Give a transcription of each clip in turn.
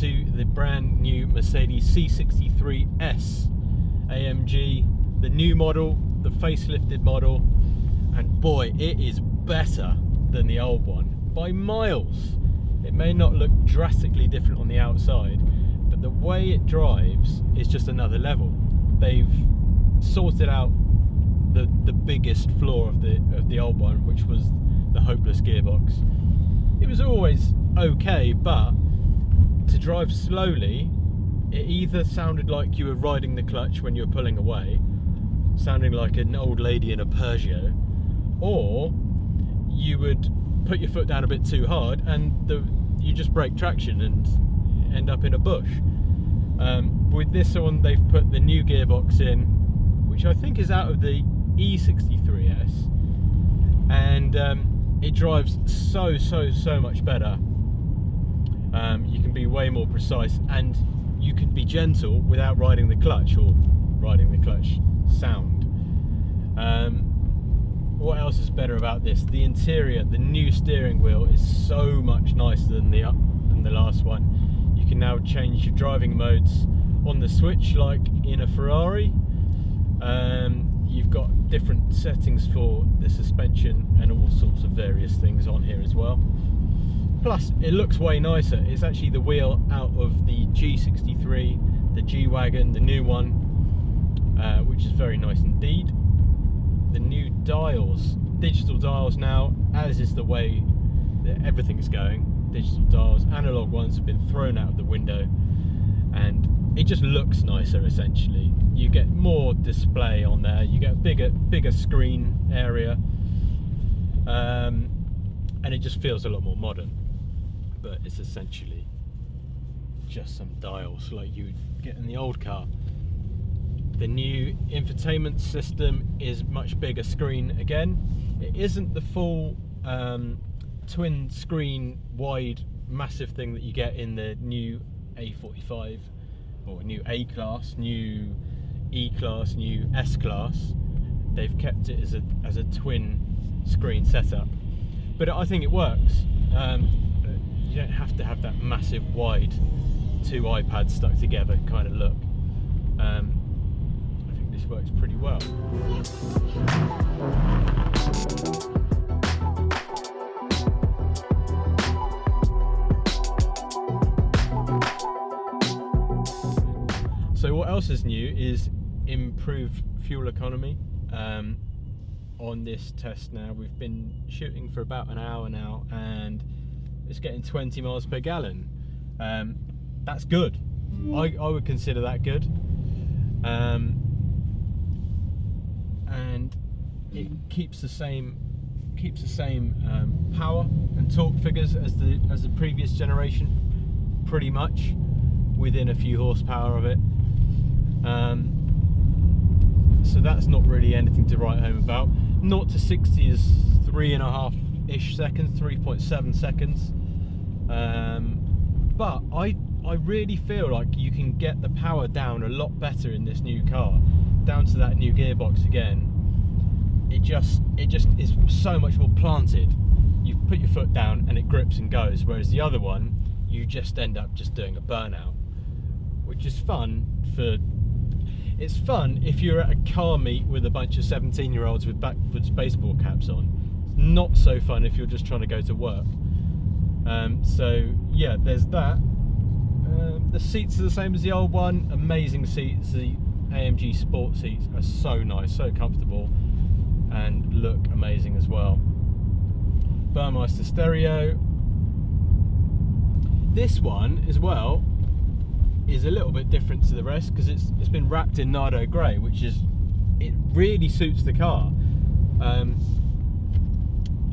to the brand new Mercedes C63s AMG, the new model, the facelifted model, and boy, it is better than the old one by miles. It may not look drastically different on the outside, but the way it drives is just another level. They've sorted out the biggest flaw of the old one, which was the hopeless gearbox. It was always okay, but to drive slowly, it either sounded like you were riding the clutch when you were pulling away, sounding like an old lady in a Peugeot, or you would put your foot down a bit too hard and you just break traction and end up in a bush. With this one, they've put the new gearbox in, which I think is out of the E63s, and it drives so much better. You can be way more precise, and you can be gentle without riding the clutch or riding the clutch sound. What else is better about this? The interior, the new steering wheel is so much nicer than the last one. You can now change your driving modes on the switch like in a Ferrari. You've got different settings for the suspension and all sorts of various things on here as well. Plus, it looks way nicer. It's actually the wheel out of the G63, the G-Wagon, the new one, which is very nice indeed. The new dials, digital dials now, as is the way that everything's going. Digital dials, analog ones have been thrown out of the window, and it just looks nicer essentially. You get more display on there, you get a bigger screen area, and it just feels a lot more modern. But it's essentially just some dials like you would get in the old car. The new infotainment system is much bigger screen again. It isn't the full twin screen wide massive thing that you get in the new A45 or new A-Class, new E-Class, new S-Class. They've kept it as a twin screen setup, but I think it works. You don't have to have that massive wide two iPads stuck together kind of look. I think this works pretty well. So what else is new is improved fuel economy. On this test now, we've been shooting for about an hour now, and it's getting 20 miles per gallon. That's good. I would consider that good. And it keeps the same power and torque figures as the previous generation, pretty much, within a few horsepower of it. So that's not really anything to write home about. 0 to 60 is 3.5-ish seconds, 3.7 seconds. But I really feel like you can get the power down a lot better in this new car, down to that new gearbox again. It just is so much more planted. You put your foot down and it grips and goes, whereas the other one, you just end up just doing a burnout, which is fun for. It's fun if you're at a car meet with a bunch of 17-year-olds with backwards baseball caps on. It's not so fun if you're just trying to go to work. So yeah, there's that. The seats are the same as the old one. Amazing seats. The AMG sport seats are so nice, so comfortable, and look amazing as well. Burmeister stereo. This one as well is a little bit different to the rest because it's been wrapped in Nardo grey, which it really suits the car.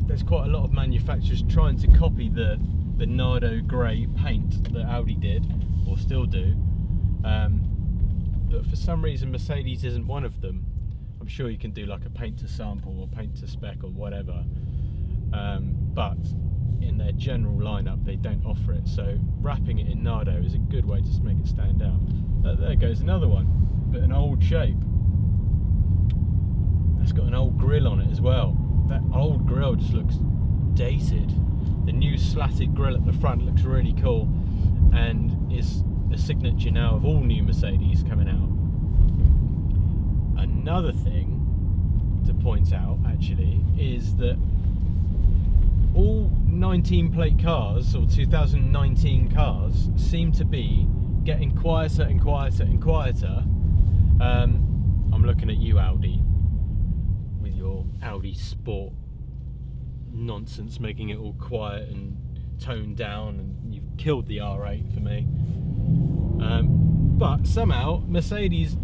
There's quite a lot of manufacturers trying to copy the Nardo grey paint that Audi did, or still do, but for some reason Mercedes isn't one of them. I'm sure you can do like a paint to sample or paint to spec or whatever, but in their general lineup they don't offer it, so wrapping it in Nardo is a good way to make it stand out. There goes another one, but an old shape. That's got an old grille on it as well. That old grille just looks dated. The new slatted grille at the front looks really cool, and is a signature now of all new Mercedes coming out. Another thing to point out actually is that all 19 plate cars, or 2019 cars, seem to be getting quieter and quieter and quieter. I'm looking at you, Audi, with your Audi Sport nonsense, making it all quiet and toned down, and you've killed the R8 for me. But somehow Mercedes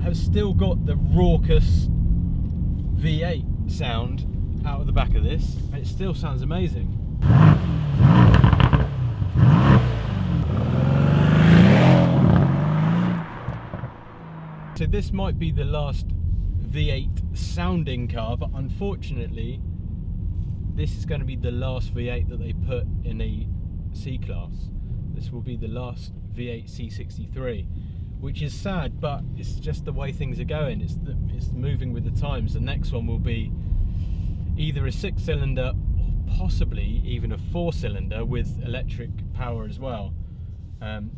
have still got the raucous V8 sound out of the back of this, and it still sounds amazing. So this might be the last V8 sounding car, but unfortunately this is going to be the last V8 that they put in a C-Class. This will be the last V8 C63, which is sad, but it's just the way things are going. It's moving with the times. The next one will be either a 6-cylinder or possibly even a 4-cylinder with electric power as well,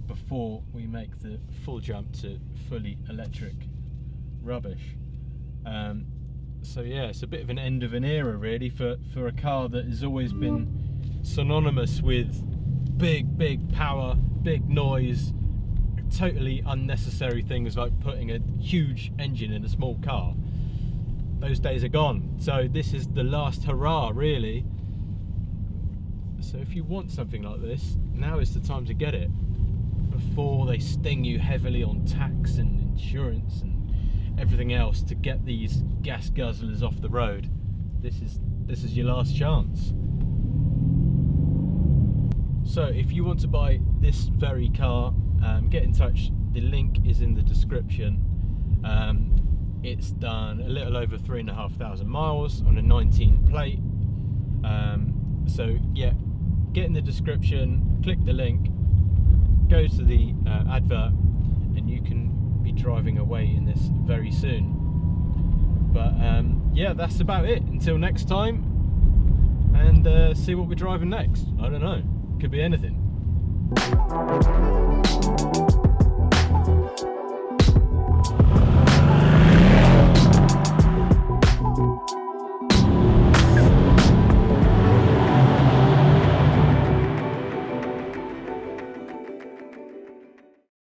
before we make the full jump to fully electric rubbish. So yeah, it's a bit of an end of an era really for a car that has always been synonymous with big power, big noise, totally unnecessary things like putting a huge engine in a small car. Those days are gone. So this is the last hurrah really. So if you want something like this, now is the time to get it, before they sting you heavily on tax and insurance and everything else to get these gas guzzlers off the road. This is your last chance. So if you want to buy this very car, get in touch. The link is in the description. It's done a little over 3,500 miles on a 19 plate. So yeah, get in the description, click the link, go to the advert, and you can be driving away in this very soon. But yeah, that's about it. Until next time, and see what we're driving next. I don't know, could be anything.